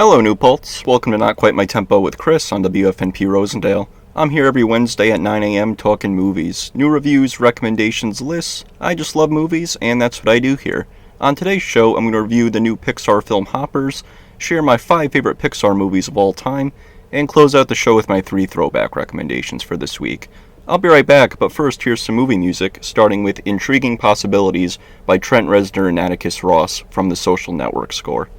Hello, New Paltz. Welcome to Not Quite My Tempo with Chris on WFNP Rosendale. I'm here every Wednesday at 9 a.m. talking movies, new reviews, recommendations, lists. I just love movies, and that's what I do here. On today's show, I'm going to review the new Pixar film Hoppers, share my 5 favorite Pixar movies of all time, and close out the show with my 3 throwback recommendations for this week. I'll be right back, but first here's some movie music, starting with Intriguing Possibilities by Trent Reznor and Atticus Ross from the Social Network score.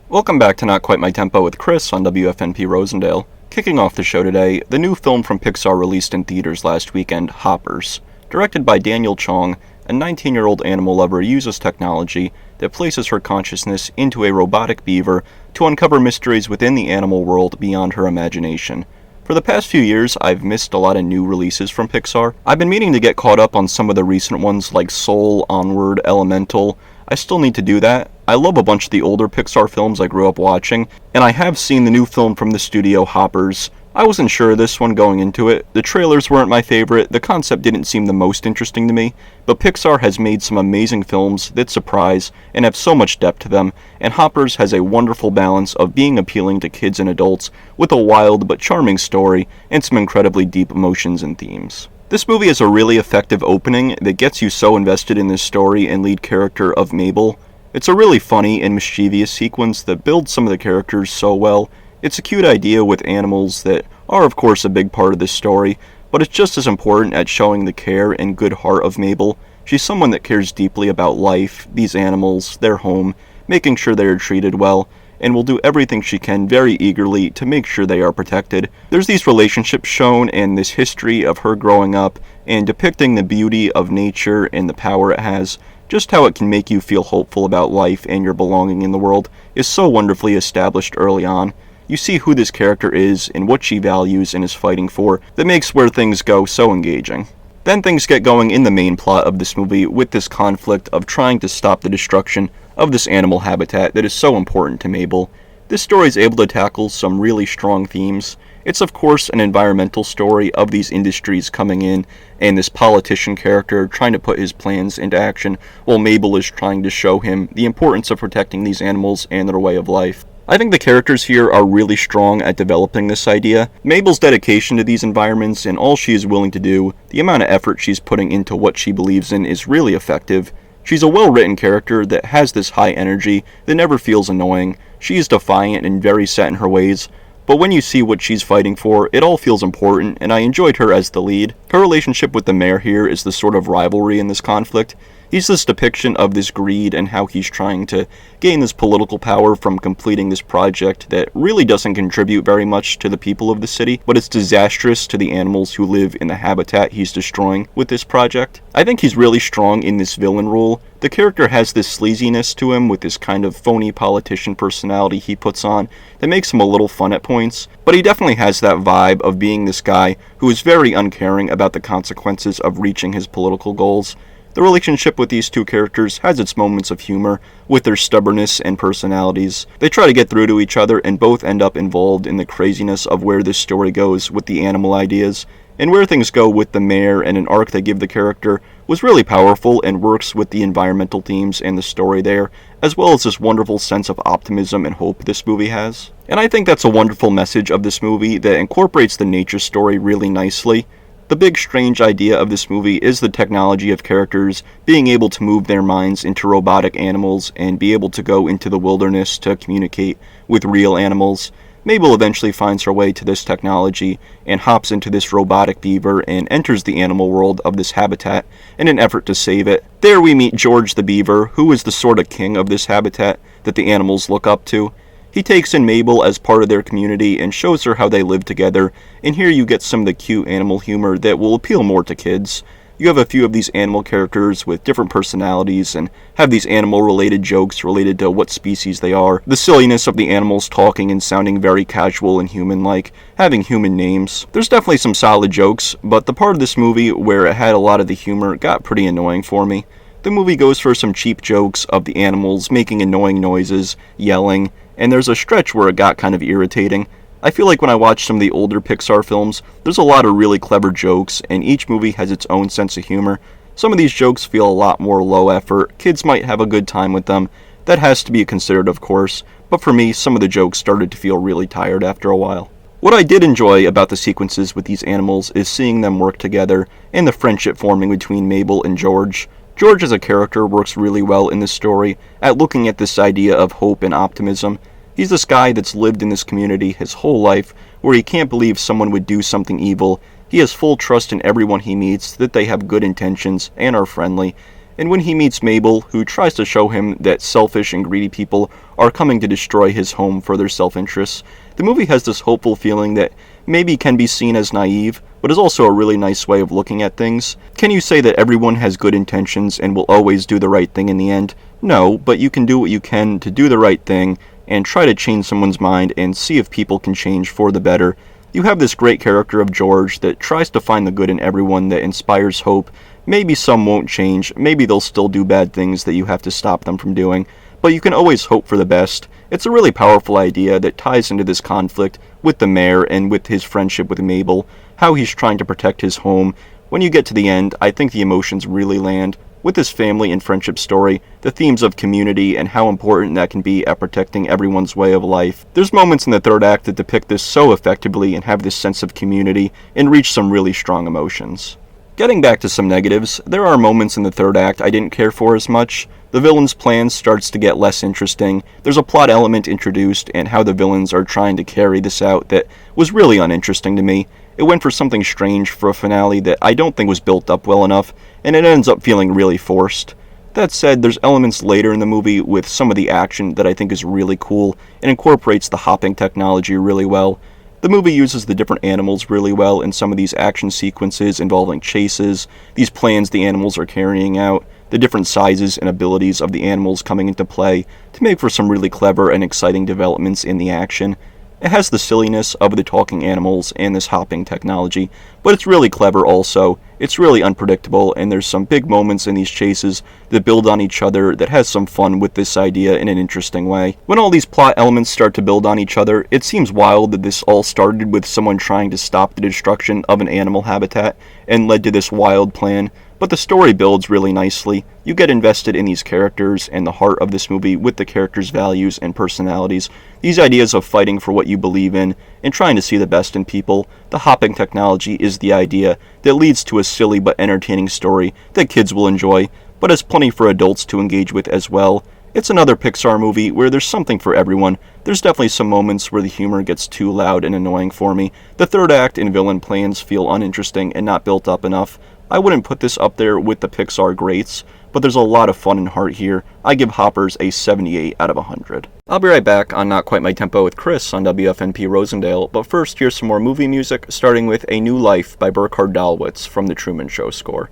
Welcome back to Not Quite My Tempo with Chris on WFNP Rosendale. Kicking off the show today, the new film from Pixar released in theaters last weekend, Hoppers. Directed by Daniel Chong, a 19-year-old animal lover uses technology that places her consciousness into a robotic beaver to uncover mysteries within the animal world beyond her imagination. For the past few years, I've missed a lot of new releases from Pixar. I've been meaning to get caught up on some of the recent ones like Soul, Onward, Elemental. I still need to do that. I love a bunch of the older Pixar films I grew up watching, and I have seen the new film from the studio, Hoppers. I wasn't sure of this one going into it. The trailers weren't my favorite, the concept didn't seem the most interesting to me, but Pixar has made some amazing films that surprise and have so much depth to them, and Hoppers has a wonderful balance of being appealing to kids and adults with a wild but charming story and some incredibly deep emotions and themes. This movie has a really effective opening that gets you so invested in this story and lead character of Mabel. It's a really funny and mischievous sequence that builds some of the characters so well. It's a cute idea with animals that are of course a big part of this story, but it's just as important at showing the care and good heart of Mabel. She's someone that cares deeply about life, these animals, their home, making sure they are treated well, and will do everything she can very eagerly to make sure they are protected. There's these relationships shown and this history of her growing up and depicting the beauty of nature and the power it has. Just how it can make you feel hopeful about life and your belonging in the world is so wonderfully established early on. You see who this character is and what she values and is fighting for that makes where things go so engaging. Then things get going in the main plot of this movie with this conflict of trying to stop the destruction of this animal habitat that is so important to Mabel. This story is able to tackle some really strong themes. It's of course an environmental story of these industries coming in and this politician character trying to put his plans into action while Mabel is trying to show him the importance of protecting these animals and their way of life. I think the characters here are really strong at developing this idea. Mabel's dedication to these environments and all she is willing to do, the amount of effort she's putting into what she believes in is really effective. She's a well-written character that has this high energy that never feels annoying. She is defiant and very set in her ways, but when you see what she's fighting for, it all feels important, and I enjoyed her as the lead. Her relationship with the mayor here is the sort of rivalry in this conflict. He's this depiction of this greed and how he's trying to gain this political power from completing this project that really doesn't contribute very much to the people of the city, but it's disastrous to the animals who live in the habitat he's destroying with this project. I think he's really strong in this villain role. The character has this sleaziness to him with this kind of phony politician personality he puts on that makes him a little fun at points, but he definitely has that vibe of being this guy who is very uncaring about the consequences of reaching his political goals. The relationship with these two characters has its moments of humor, with their stubbornness and personalities. They try to get through to each other and both end up involved in the craziness of where this story goes with the animal ideas. And where things go with the mayor and an arc they give the character was really powerful and works with the environmental themes and the story there, as well as this wonderful sense of optimism and hope this movie has. And I think that's a wonderful message of this movie that incorporates the nature story really nicely. The big strange idea of this movie is the technology of characters being able to move their minds into robotic animals and be able to go into the wilderness to communicate with real animals. Mabel eventually finds her way to this technology and hops into this robotic beaver and enters the animal world of this habitat in an effort to save it. There we meet George the beaver, who is the sort of king of this habitat that the animals look up to. He takes in Mabel as part of their community and shows her how they live together, and here you get some of the cute animal humor that will appeal more to kids. You have a few of these animal characters with different personalities and have these animal-related jokes related to what species they are, the silliness of the animals talking and sounding very casual and human-like, having human names. There's definitely some solid jokes, but the part of this movie where it had a lot of the humor got pretty annoying for me. The movie goes for some cheap jokes of the animals making annoying noises, yelling, and there's a stretch where it got kind of irritating. I feel like when I watch some of the older Pixar films, there's a lot of really clever jokes, and each movie has its own sense of humor. Some of these jokes feel a lot more low effort, kids might have a good time with them. That has to be considered, of course, but for me, some of the jokes started to feel really tired after a while. What I did enjoy about the sequences with these animals is seeing them work together and the friendship forming between Mabel and George. George as a character works really well in this story at looking at this idea of hope and optimism. He's this guy that's lived in this community his whole life where he can't believe someone would do something evil. He has full trust in everyone he meets that they have good intentions and are friendly. And when he meets Mabel, who tries to show him that selfish and greedy people are coming to destroy his home for their self-interests, the movie has this hopeful feeling that maybe can be seen as naive, but is also a really nice way of looking at things. Can you say that everyone has good intentions and will always do the right thing in the end? No, but you can do what you can to do the right thing and try to change someone's mind and see if people can change for the better. You have this great character of George that tries to find the good in everyone, that inspires hope. Maybe some won't change, maybe they'll still do bad things that you have to stop them from doing, but you can always hope for the best. It's a really powerful idea that ties into this conflict with the mayor and with his friendship with Mabel, how he's trying to protect his home. When you get to the end, I think the emotions really land. With this family and friendship story, the themes of community and how important that can be at protecting everyone's way of life. There's moments in the third act that depict this so effectively and have this sense of community and reach some really strong emotions. Getting back to some negatives, there are moments in the third act I didn't care for as much. The villain's plan starts to get less interesting. There's a plot element introduced and how the villains are trying to carry this out that was really uninteresting to me. It went for something strange for a finale that I don't think was built up well enough, and it ends up feeling really forced. That said, there's elements later in the movie with some of the action that I think is really cool and incorporates the hopping technology really well. The movie uses the different animals really well in some of these action sequences involving chases, these plans the animals are carrying out, the different sizes and abilities of the animals coming into play to make for some really clever and exciting developments in the action. It has the silliness of the talking animals and this hopping technology, but it's really clever also. It's really unpredictable, and there's some big moments in these chases that build on each other that has some fun with this idea in an interesting way. When all these plot elements start to build on each other, it seems wild that this all started with someone trying to stop the destruction of an animal habitat and led to this wild plan. But the story builds really nicely. You get invested in these characters and the heart of this movie with the characters' values and personalities. These ideas of fighting for what you believe in and trying to see the best in people. The hopping technology is the idea that leads to a silly but entertaining story that kids will enjoy, but has plenty for adults to engage with as well. It's another Pixar movie where there's something for everyone. There's definitely some moments where the humor gets too loud and annoying for me. The third act and villain plans feel uninteresting and not built up enough. I wouldn't put this up there with the Pixar greats, but there's a lot of fun and heart here. I give Hoppers a 78 out of 100. I'll be right back on Not Quite My Tempo with Chris on WFNP Rosendale, but first here's some more movie music, starting with A New Life by Burkhard Dalwitz from The Truman Show score.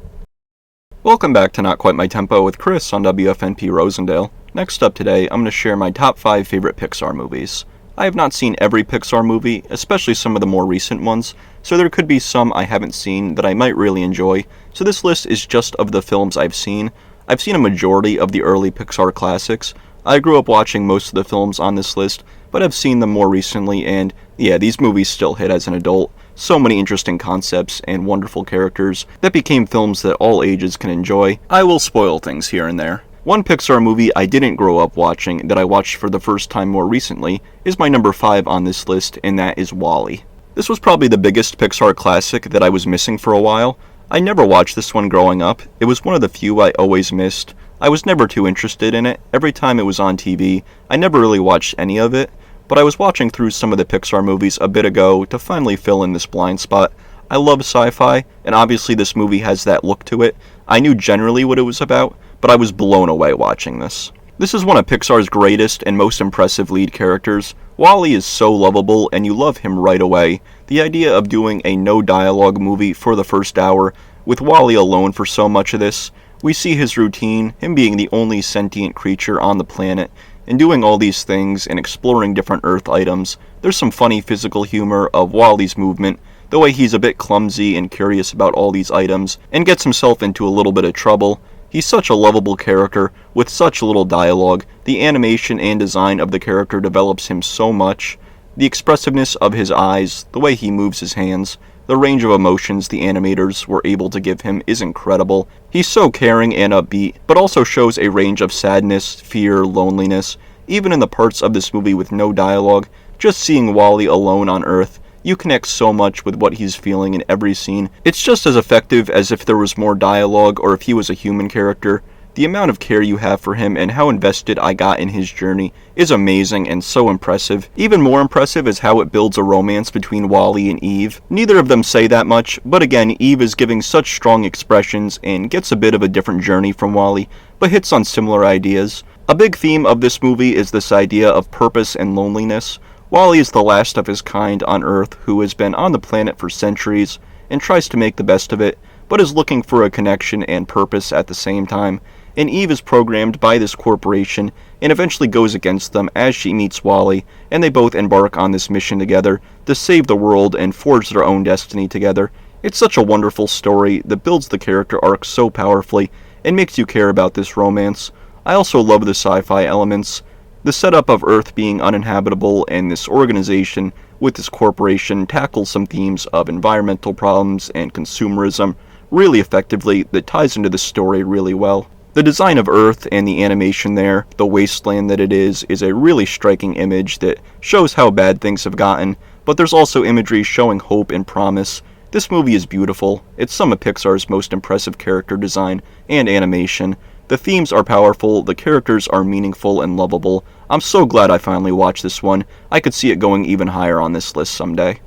Welcome back to Not Quite My Tempo with Chris on WFNP Rosendale. Next up today, I'm going to share my top 5 favorite Pixar movies. I have not seen every Pixar movie, especially some of the more recent ones, so there could be some I haven't seen that I might really enjoy, so this list is just of the films I've seen. I've seen a majority of the early Pixar classics. I grew up watching most of the films on this list, but I've seen them more recently, and yeah, these movies still hit as an adult. So many interesting concepts and wonderful characters that became films that all ages can enjoy. I will spoil things here and there. One Pixar movie I didn't grow up watching that I watched for the first time more recently is my number 5 on this list, and that is WALL-E. This was probably the biggest Pixar classic that I was missing for a while. I never watched this one growing up. It was one of the few I always missed. I was never too interested in it. Every time it was on TV, I never really watched any of it, but I was watching through some of the Pixar movies a bit ago to finally fill in this blind spot. I love sci-fi, and obviously this movie has that look to it. I knew generally what it was about, but I was blown away watching this. This is one of Pixar's greatest and most impressive lead characters. WALL-E is so lovable, and you love him right away. The idea of doing a no-dialogue movie for the first hour, with WALL-E alone for so much of this, we see his routine, him being the only sentient creature on the planet, and doing all these things and exploring different Earth items. There's some funny physical humor of WALL-E's movement, the way he's a bit clumsy and curious about all these items, and gets himself into a little bit of trouble. He's such a lovable character, with such little dialogue. The animation and design of the character develops him so much. The expressiveness of his eyes, the way he moves his hands, the range of emotions the animators were able to give him is incredible. He's so caring and upbeat, but also shows a range of sadness, fear, loneliness. Even in the parts of this movie with no dialogue, just seeing WALL-E alone on Earth, you connect so much with what he's feeling in every scene. It's just as effective as if there was more dialogue or if he was a human character. The amount of care you have for him and how invested I got in his journey is amazing and so impressive. Even more impressive is how it builds a romance between WALL-E and Eve. Neither of them say that much, but again, Eve is giving such strong expressions and gets a bit of a different journey from WALL-E, but hits on similar ideas. A big theme of this movie is this idea of purpose and loneliness. WALL-E is the last of his kind on Earth who has been on the planet for centuries and tries to make the best of it, but is looking for a connection and purpose at the same time. And Eve is programmed by this corporation and eventually goes against them as she meets WALL-E, and they both embark on this mission together to save the world and forge their own destiny together. It's such a wonderful story that builds the character arc so powerfully and makes you care about this romance. I also love the sci-fi elements. The setup of Earth being uninhabitable and this organization with this corporation tackles some themes of environmental problems and consumerism really effectively that ties into the story really well. The design of Earth and the animation there, the wasteland that it is a really striking image that shows how bad things have gotten, but there's also imagery showing hope and promise. This movie is beautiful. It's some of Pixar's most impressive character design and animation. The themes are powerful, the characters are meaningful and lovable. I'm so glad I finally watched this one. I could see it going even higher on this list someday.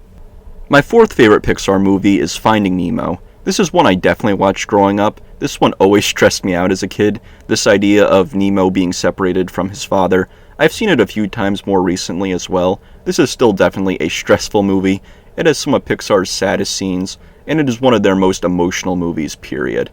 My fourth favorite Pixar movie is Finding Nemo. This is one I definitely watched growing up. This one always stressed me out as a kid, this idea of Nemo being separated from his father. I've seen it a few times more recently as well. This is still definitely a stressful movie. It has some of Pixar's saddest scenes, and it is one of their most emotional movies, period.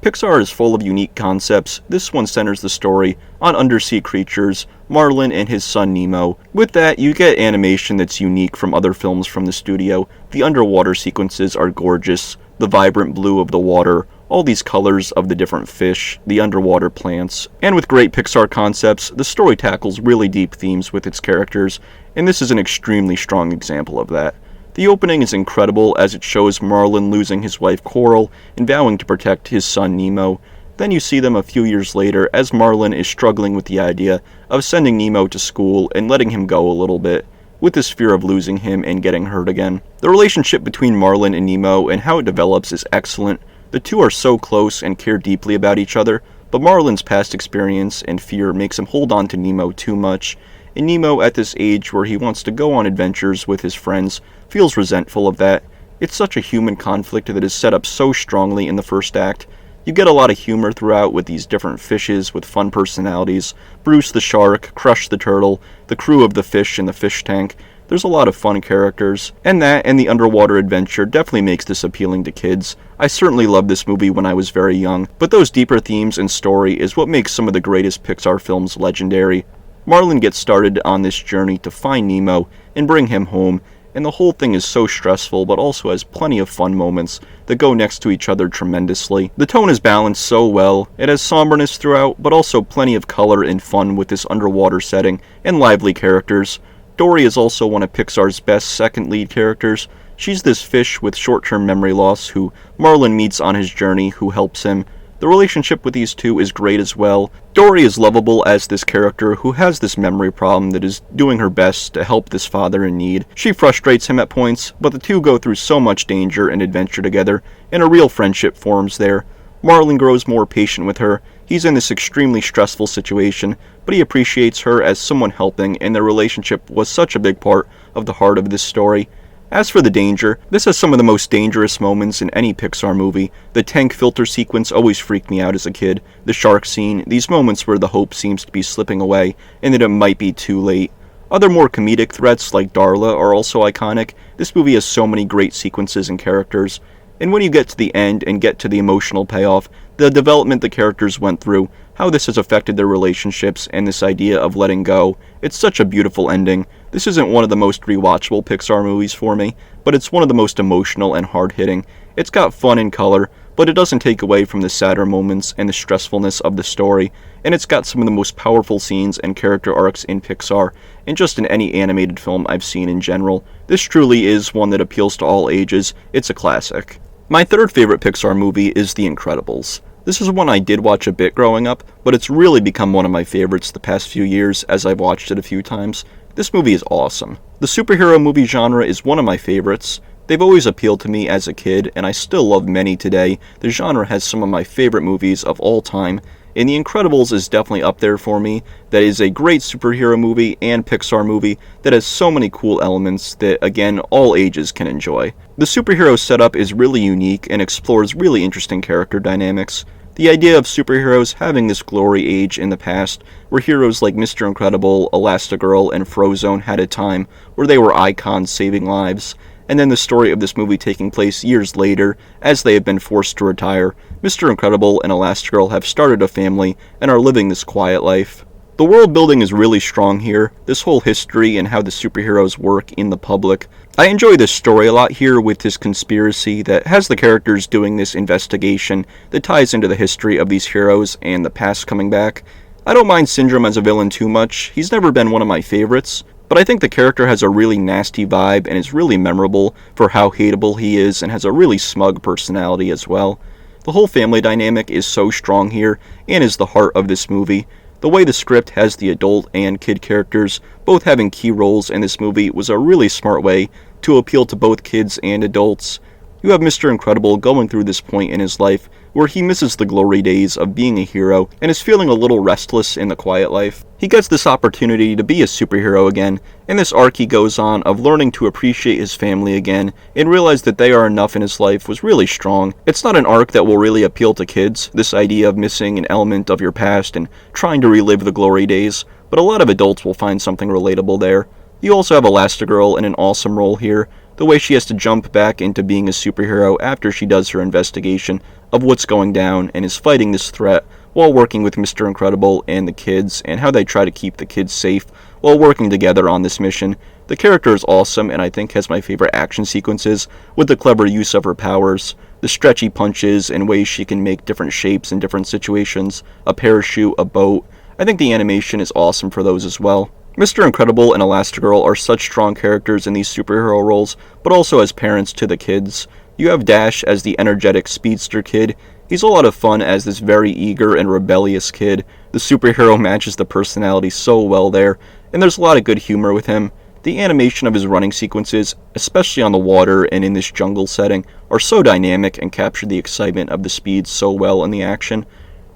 Pixar is full of unique concepts. This one centers the story on undersea creatures, Marlin and his son Nemo. With that, you get animation that's unique from other films from the studio. The underwater sequences are gorgeous, the vibrant blue of the water, all these colors of the different fish, the underwater plants, and with great Pixar concepts, the story tackles really deep themes with its characters, and this is an extremely strong example of that. The opening is incredible as it shows Marlin losing his wife Coral and vowing to protect his son Nemo. Then you see them a few years later as Marlin is struggling with the idea of sending Nemo to school and letting him go a little bit, with this fear of losing him and getting hurt again. The relationship between Marlin and Nemo and how it develops is excellent. The two are so close and care deeply about each other, but Marlin's past experience and fear makes him hold on to Nemo too much, and Nemo, at this age where he wants to go on adventures with his friends, feels resentful of that. It's such a human conflict that is set up so strongly in the first act. You get a lot of humor throughout with these different fishes with fun personalities. Bruce the shark, Crush the turtle, the crew of the fish in the fish tank. There's a lot of fun characters, and that and the underwater adventure definitely makes this appealing to kids. I certainly loved this movie when I was very young, but those deeper themes and story is what makes some of the greatest Pixar films legendary. Marlin gets started on this journey to find Nemo and bring him home, and the whole thing is so stressful but also has plenty of fun moments that go next to each other tremendously. The tone is balanced so well. It has somberness throughout, but also plenty of color and fun with this underwater setting and lively characters. Dory is also one of Pixar's best second lead characters. She's this fish with short-term memory loss who Marlin meets on his journey who helps him. The relationship with these two is great as well. Dory is lovable as this character who has this memory problem that is doing her best to help this father in need. She frustrates him at points, but the two go through so much danger and adventure together, and a real friendship forms there. Marlin grows more patient with her. He's in this extremely stressful situation, but he appreciates her as someone helping, and their relationship was such a big part of the heart of this story. As for the danger, this has some of the most dangerous moments in any Pixar movie. The tank filter sequence always freaked me out as a kid. The shark scene, these moments where the hope seems to be slipping away and that it might be too late. Other more comedic threats like Darla are also iconic. This movie has so many great sequences and characters. And when you get to the end and get to the emotional payoff, the development the characters went through, how this has affected their relationships, and this idea of letting go, it's such a beautiful ending. This isn't one of the most rewatchable Pixar movies for me, but it's one of the most emotional and hard-hitting. It's got fun and color, but it doesn't take away from the sadder moments and the stressfulness of the story, and it's got some of the most powerful scenes and character arcs in Pixar, and just in any animated film I've seen in general. This truly is one that appeals to all ages. It's a classic. My third favorite Pixar movie is The Incredibles. This is one I did watch a bit growing up, but it's really become one of my favorites the past few years as I've watched it a few times. This movie is awesome. The superhero movie genre is one of my favorites. They've always appealed to me as a kid, and I still love many today. The genre has some of my favorite movies of all time, and The Incredibles is definitely up there for me. That is a great superhero movie and Pixar movie that has so many cool elements that, again, all ages can enjoy. The superhero setup is really unique and explores really interesting character dynamics. The idea of superheroes having this glory age in the past, where heroes like Mr. Incredible, Elastigirl, and Frozone had a time where they were icons saving lives, and then the story of this movie taking place years later, as they have been forced to retire. Mr. Incredible and Elastigirl have started a family and are living this quiet life. The world building is really strong here, this whole history and how the superheroes work in the public. I enjoy this story a lot here with this conspiracy that has the characters doing this investigation that ties into the history of these heroes and the past coming back. I don't mind Syndrome as a villain too much, he's never been one of my favorites, but I think the character has a really nasty vibe and is really memorable for how hateable he is and has a really smug personality as well. The whole family dynamic is so strong here and is the heart of this movie. The way the script has the adult and kid characters both having key roles in this movie was a really smart way to appeal to both kids and adults. You have Mr. Incredible going through this point in his life where he misses the glory days of being a hero and is feeling a little restless in the quiet life. He gets this opportunity to be a superhero again, and this arc he goes on of learning to appreciate his family again and realize that they are enough in his life was really strong. It's not an arc that will really appeal to kids, this idea of missing an element of your past and trying to relive the glory days, but a lot of adults will find something relatable there. You also have Elastigirl in an awesome role here. The way she has to jump back into being a superhero after she does her investigation of what's going down and is fighting this threat while working with Mr. Incredible and the kids, and how they try to keep the kids safe while working together on this mission. The character is awesome and I think has my favorite action sequences with the clever use of her powers, the stretchy punches and ways she can make different shapes in different situations, a parachute, a boat. I think the animation is awesome for those as well. Mr. Incredible and Elastigirl are such strong characters in these superhero roles, but also as parents to the kids. You have Dash as the energetic speedster kid. He's a lot of fun as this very eager and rebellious kid. The superhero matches the personality so well there, and there's a lot of good humor with him. The animation of his running sequences, especially on the water and in this jungle setting, are so dynamic and capture the excitement of the speed so well in the action.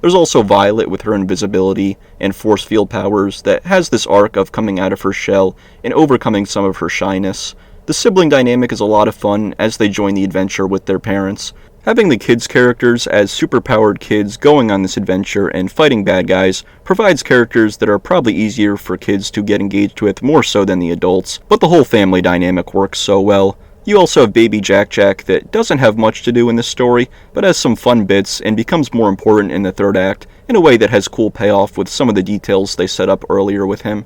There's also Violet with her invisibility and force field powers that has this arc of coming out of her shell and overcoming some of her shyness. The sibling dynamic is a lot of fun as they join the adventure with their parents. Having the kids' characters as superpowered kids going on this adventure and fighting bad guys provides characters that are probably easier for kids to get engaged with more so than the adults, but the whole family dynamic works so well. You also have Baby Jack Jack that doesn't have much to do in this story, but has some fun bits and becomes more important in the third act in a way that has cool payoff with some of the details they set up earlier with him.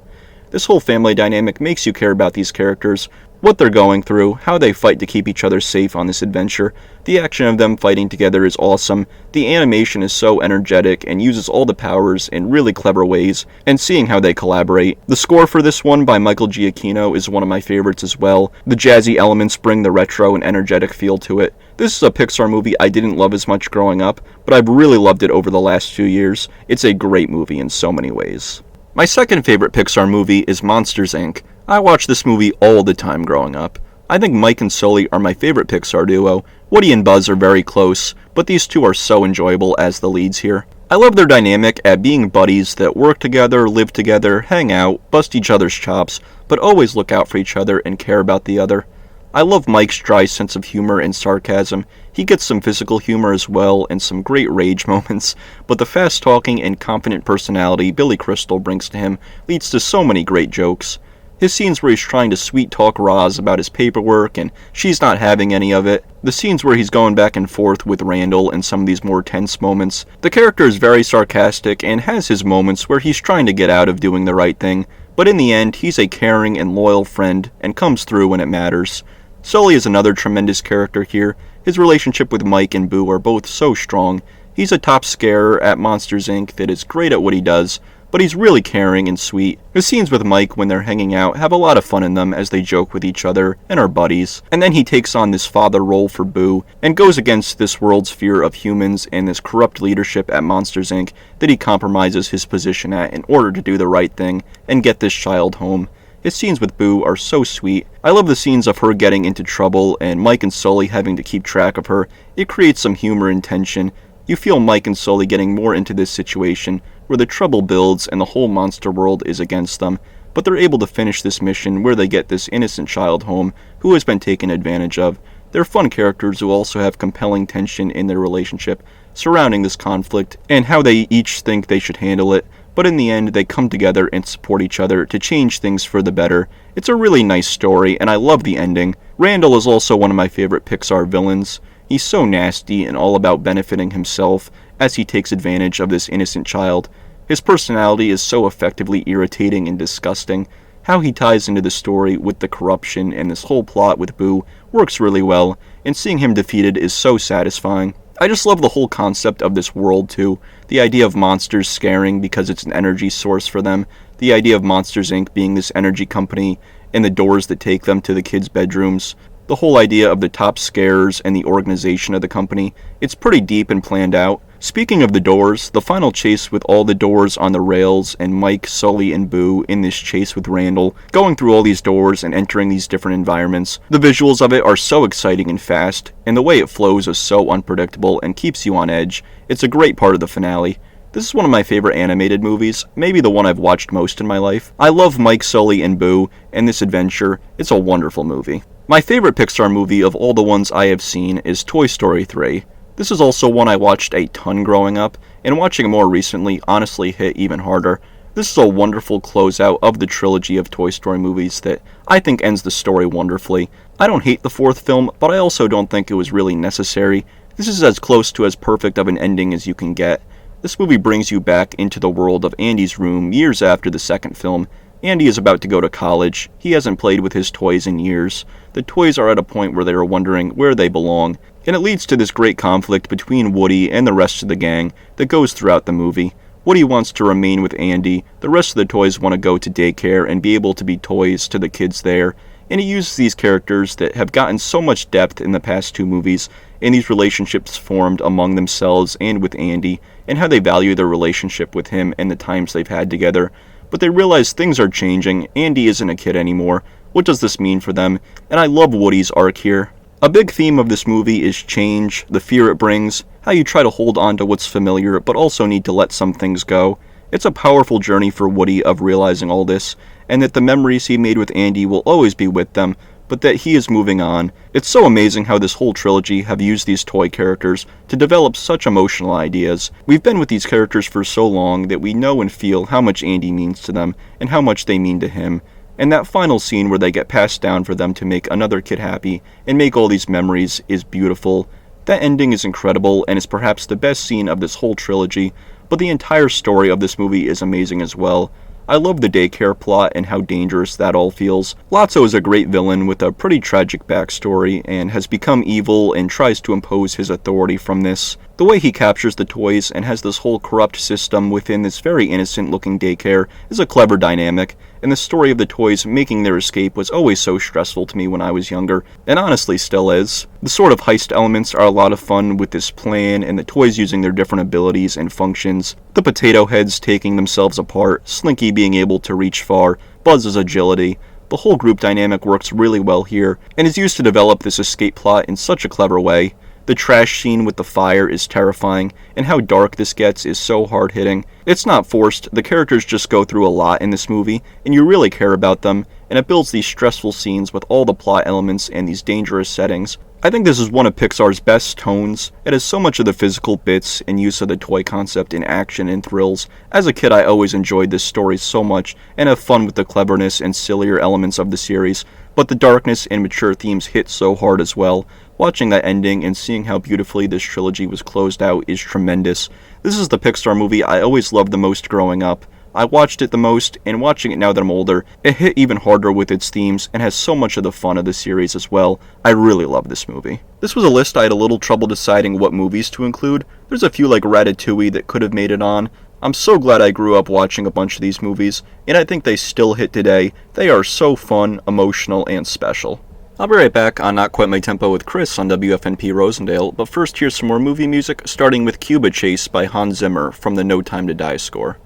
This whole family dynamic makes you care about these characters, what they're going through, how they fight to keep each other safe on this adventure. The action of them fighting together is awesome, the animation is so energetic and uses all the powers in really clever ways, and seeing how they collaborate. The score for this one by Michael Giacchino is one of my favorites as well. The jazzy elements bring the retro and energetic feel to it. This is a Pixar movie I didn't love as much growing up, but I've really loved it over the last few years. It's a great movie in so many ways. My second favorite Pixar movie is Monsters, Inc. I watched this movie all the time growing up. I think Mike and Sully are my favorite Pixar duo. Woody and Buzz are very close, but these two are so enjoyable as the leads here. I love their dynamic at being buddies that work together, live together, hang out, bust each other's chops, but always look out for each other and care about the other. I love Mike's dry sense of humor and sarcasm. He gets some physical humor as well and some great rage moments, but the fast-talking and confident personality Billy Crystal brings to him leads to so many great jokes. His scenes where he's trying to sweet-talk Roz about his paperwork and she's not having any of it. The scenes where he's going back and forth with Randall in some of these more tense moments. The character is very sarcastic and has his moments where he's trying to get out of doing the right thing, but in the end, he's a caring and loyal friend and comes through when it matters. Sully is another tremendous character here. His relationship with Mike and Boo are both so strong. He's a top scarer at Monsters, Inc. that is great at what he does, but he's really caring and sweet. The scenes with Mike when they're hanging out have a lot of fun in them as they joke with each other and are buddies. And then he takes on this father role for Boo and goes against this world's fear of humans and this corrupt leadership at Monsters Inc. that he compromises his position at in order to do the right thing and get this child home. His scenes with Boo are so sweet. I love the scenes of her getting into trouble and Mike and Sully having to keep track of her. It creates some humor and tension. You feel Mike and Sully getting more into this situation where the trouble builds and the whole monster world is against them, but they're able to finish this mission where they get this innocent child home who has been taken advantage of. They're fun characters who also have compelling tension in their relationship surrounding this conflict and how they each think they should handle it, but in the end they come together and support each other to change things for the better. It's a really nice story and I love the ending. Randall is also one of my favorite Pixar villains. He's so nasty and all about benefiting himself as he takes advantage of this innocent child. His personality is so effectively irritating and disgusting. How he ties into the story with the corruption and this whole plot with Boo works really well, and seeing him defeated is so satisfying. I just love the whole concept of this world too. The idea of monsters scaring because it's an energy source for them. The idea of Monsters Inc. being this energy company and the doors that take them to the kids' bedrooms. The whole idea of the top scarers and the organization of the company. It's pretty deep and planned out. Speaking of the doors, the final chase with all the doors on the rails and Mike, Sully, and Boo in this chase with Randall, going through all these doors and entering these different environments. The visuals of it are so exciting and fast, and the way it flows is so unpredictable and keeps you on edge. It's a great part of the finale. This is one of my favorite animated movies, maybe the one I've watched most in my life. I love Mike, Sully, and Boo, and this adventure. It's a wonderful movie. My favorite Pixar movie of all the ones I have seen is Toy Story 3. This is also one I watched a ton growing up, and watching it more recently honestly hit even harder. This is a wonderful closeout of the trilogy of Toy Story movies that I think ends the story wonderfully. I don't hate the fourth film, but I also don't think it was really necessary. This is as close to as perfect of an ending as you can get. This movie brings you back into the world of Andy's room years after the second film. Andy is about to go to college. He hasn't played with his toys in years. The toys are at a point where they are wondering where they belong, and it leads to this great conflict between Woody and the rest of the gang that goes throughout the movie. Woody wants to remain with Andy, the rest of the toys want to go to daycare and be able to be toys to the kids there, and he uses these characters that have gotten so much depth in the past two movies, and these relationships formed among themselves and with Andy, and how they value their relationship with him and the times they've had together. But they realize things are changing. Andy isn't a kid anymore. What does this mean for them? And I love Woody's arc here. A big theme of this movie is change, the fear it brings, how you try to hold on to what's familiar but also need to let some things go. It's a powerful journey for Woody of realizing all this, and that the memories he made with Andy will always be with them, but that he is moving on. It's so amazing how this whole trilogy have used these toy characters to develop such emotional ideas. We've been with these characters for so long that we know and feel how much Andy means to them, and how much they mean to him. And that final scene where they get passed down for them to make another kid happy, and make all these memories, is beautiful. That ending is incredible, and is perhaps the best scene of this whole trilogy, but the entire story of this movie is amazing as well. I love the daycare plot and how dangerous that all feels. Lotso is a great villain with a pretty tragic backstory and has become evil and tries to impose his authority from this. The way he captures the toys and has this whole corrupt system within this very innocent looking daycare is a clever dynamic, and the story of the toys making their escape was always so stressful to me when I was younger, and honestly still is. The sort of heist elements are a lot of fun with this plan and the toys using their different abilities and functions. The potato heads taking themselves apart, Slinky being able to reach far, Buzz's agility. The whole group dynamic works really well here, and is used to develop this escape plot in such a clever way. The trash scene with the fire is terrifying, and how dark this gets is so hard-hitting. It's not forced, the characters just go through a lot in this movie, and you really care about them, and it builds these stressful scenes with all the plot elements and these dangerous settings. I think this is one of Pixar's best tones. It has so much of the physical bits and use of the toy concept in action and thrills. As a kid, I always enjoyed this story so much, and have fun with the cleverness and sillier elements of the series, but the darkness and mature themes hit so hard as well. Watching that ending and seeing how beautifully this trilogy was closed out is tremendous. This is the Pixar movie I always loved the most growing up. I watched it the most, and watching it now that I'm older, it hit even harder with its themes and has so much of the fun of the series as well. I really love this movie. This was a list I had a little trouble deciding what movies to include. There's a few like Ratatouille that could have made it on, I'm so glad I grew up watching a bunch of these movies, and I think they still hit today. They are so fun, emotional, and special. I'll be right back on Not Quite My Tempo with Chris on WFNP Rosendale, but first here's some more movie music, starting with Cuba Chase by Hans Zimmer from the No Time to Die score.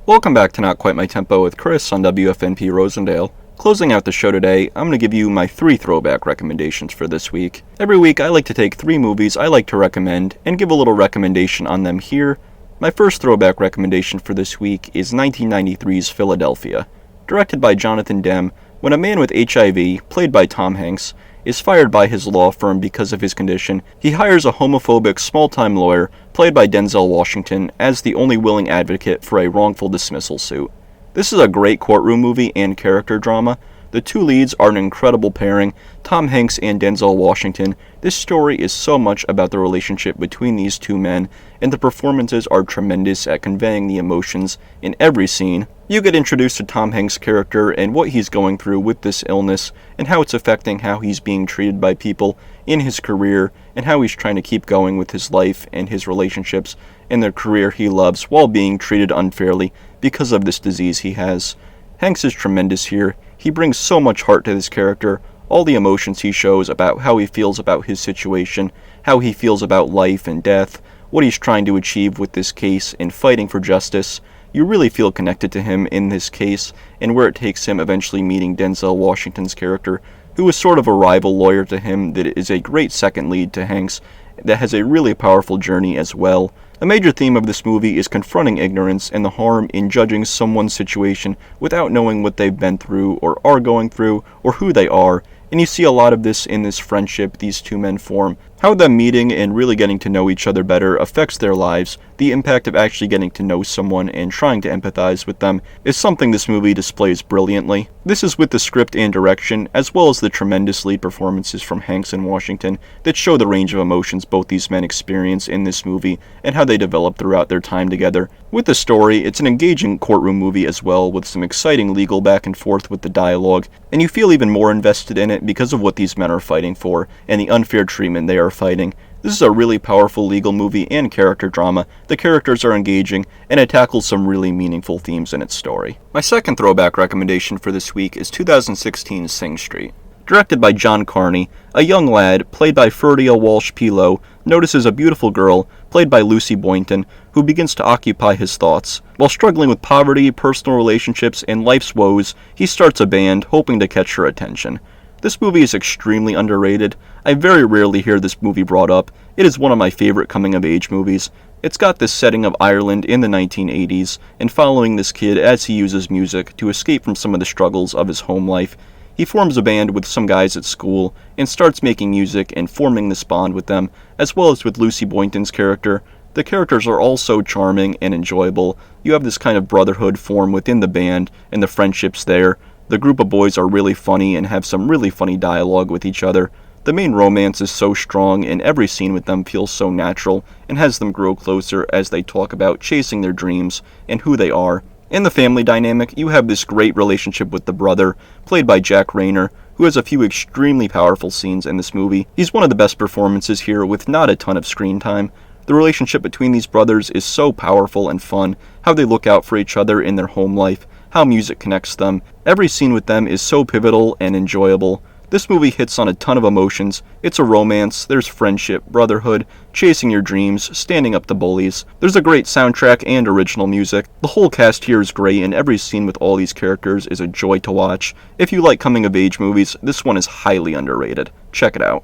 Welcome back to Not Quite My Tempo with Chris on WFNP Rosendale. Closing out the show today, I'm going to give you my 3 throwback recommendations for this week. Every week I like to take 3 movies I like to recommend and give a little recommendation on them here. My first throwback recommendation for this week is 1993's Philadelphia. Directed by Jonathan Demme, when a man with HIV, played by Tom Hanks, is fired by his law firm because of his condition, he hires a homophobic small-time lawyer, played by Denzel Washington, as the only willing advocate for a wrongful dismissal suit. This is a great courtroom movie and character drama. The 2 leads are an incredible pairing, Tom Hanks and Denzel Washington. This story is so much about the relationship between these 2 men, and the performances are tremendous at conveying the emotions in every scene. You get introduced to Tom Hanks' character and what he's going through with this illness, and how it's affecting how he's being treated by people in his career, and how he's trying to keep going with his life and his relationships and the career he loves while being treated unfairly because of this disease he has. Hanks is tremendous here. He brings so much heart to this character, all the emotions he shows about how he feels about his situation, how he feels about life and death, what he's trying to achieve with this case and fighting for justice. You really feel connected to him in this case, and where it takes him eventually meeting Denzel Washington's character, who is sort of a rival lawyer to him that is a great second lead to Hanks, that has a really powerful journey as well. A major theme of this movie is confronting ignorance and the harm in judging someone's situation without knowing what they've been through or are going through or who they are, and you see a lot of this in this friendship these 2 men form. How them meeting and really getting to know each other better affects their lives. The impact of actually getting to know someone and trying to empathize with them is something this movie displays brilliantly. This is with the script and direction, as well as the tremendous lead performances from Hanks and Washington that show the range of emotions both these men experience in this movie and how they develop throughout their time together. With the story, it's an engaging courtroom movie as well, with some exciting legal back and forth with the dialogue, and you feel even more invested in it because of what these men are fighting for and the unfair treatment they are fighting. This is a really powerful legal movie and character drama. The characters are engaging, and it tackles some really meaningful themes in its story. My second throwback recommendation for this week is 2016's Sing Street. Directed by John Carney, a young lad, played by Ferdia Walsh-Pilo, notices a beautiful girl, played by Lucy Boynton, who begins to occupy his thoughts. While struggling with poverty, personal relationships, and life's woes, he starts a band, hoping to catch her attention. This movie is extremely underrated. I very rarely hear this movie brought up. It is one of my favorite coming-of-age movies. It's got this setting of Ireland in the 1980s, and following this kid as he uses music to escape from some of the struggles of his home life. He forms a band with some guys at school, and starts making music and forming this bond with them, as well as with Lucy Boynton's character. The characters are all so charming and enjoyable. You have this kind of brotherhood form within the band, and the friendships there. The group of boys are really funny and have some really funny dialogue with each other. The main romance is so strong, and every scene with them feels so natural and has them grow closer as they talk about chasing their dreams and who they are. In the family dynamic, you have this great relationship with the brother, played by Jack Rayner, who has a few extremely powerful scenes in this movie. He's one of the best performances here with not a ton of screen time. The relationship between these brothers is so powerful and fun, how they look out for each other in their home life, how music connects them. Every scene with them is so pivotal and enjoyable. This movie hits on a ton of emotions. It's a romance, there's friendship, brotherhood, chasing your dreams, standing up to bullies. There's a great soundtrack and original music. The whole cast here is great, and every scene with all these characters is a joy to watch. If you like coming-of-age movies, this one is highly underrated. Check it out.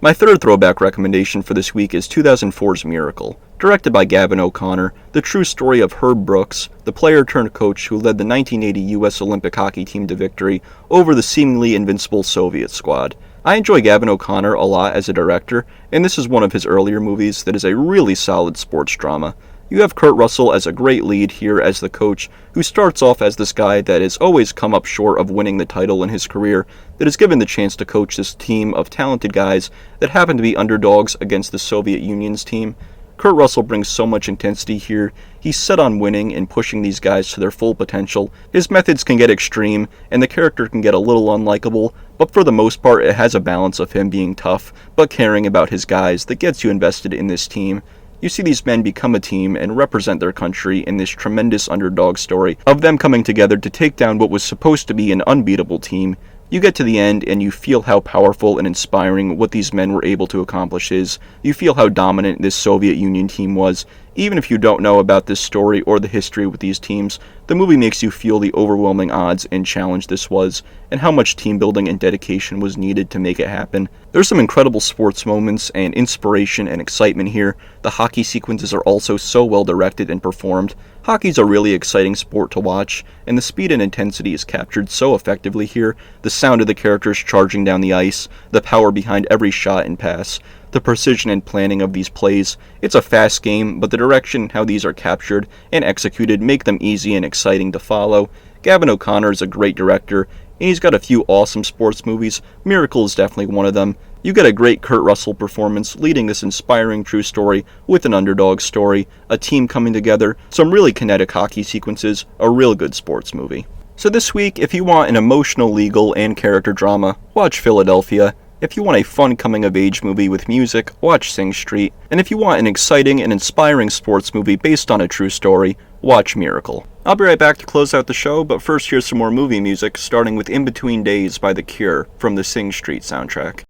My third throwback recommendation for this week is 2004's Miracle. Directed by Gavin O'Connor, the true story of Herb Brooks, the player-turned-coach who led the 1980 U.S. Olympic hockey team to victory over the seemingly invincible Soviet squad. I enjoy Gavin O'Connor a lot as a director, and this is one of his earlier movies that is a really solid sports drama. You have Kurt Russell as a great lead here as the coach, who starts off as this guy that has always come up short of winning the title in his career, that is given the chance to coach this team of talented guys that happen to be underdogs against the Soviet Union's team. Kurt Russell brings so much intensity here. He's set on winning and pushing these guys to their full potential. His methods can get extreme, and the character can get a little unlikable, but for the most part it has a balance of him being tough, but caring about his guys that gets you invested in this team. You see these men become a team and represent their country in this tremendous underdog story of them coming together to take down what was supposed to be an unbeatable team. You get to the end and you feel how powerful and inspiring what these men were able to accomplish is. You feel how dominant this Soviet Union team was. Even if you don't know about this story or the history with these teams, the movie makes you feel the overwhelming odds and challenge this was, and how much team building and dedication was needed to make it happen. There's some incredible sports moments and inspiration and excitement here. The hockey sequences are also so well directed and performed. Hockey's a really exciting sport to watch, and the speed and intensity is captured so effectively here. The sound of the characters charging down the ice, the power behind every shot and pass, the precision and planning of these plays. It's a fast game, but the direction how these are captured and executed make them easy and exciting to follow. Gavin O'Connor is a great director, and he's got a few awesome sports movies. Miracle is definitely one of them. You get a great Kurt Russell performance leading this inspiring true story with an underdog story, a team coming together, some really kinetic hockey sequences, a real good sports movie. So this week, if you want an emotional, legal, and character drama, watch Philadelphia. If you want a fun coming-of-age movie with music, watch Sing Street. And if you want an exciting and inspiring sports movie based on a true story, watch Miracle. I'll be right back to close out the show, but first here's some more movie music, starting with In Between Days by The Cure from the Sing Street soundtrack.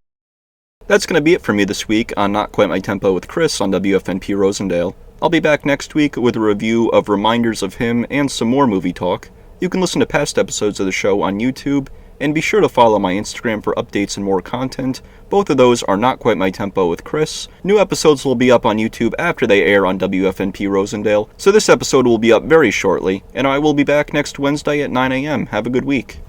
That's going to be it for me this week on Not Quite My Tempo with Chris on WFNP Rosendale. I'll be back next week with a review of Reminders of Him and some more movie talk. You can listen to past episodes of the show on YouTube, and be sure to follow my Instagram for updates and more content. Both of those are Not Quite My Tempo with Chris. New episodes will be up on YouTube after they air on WFNP Rosendale, so this episode will be up very shortly, and I will be back next Wednesday at 9 a.m. Have a good week.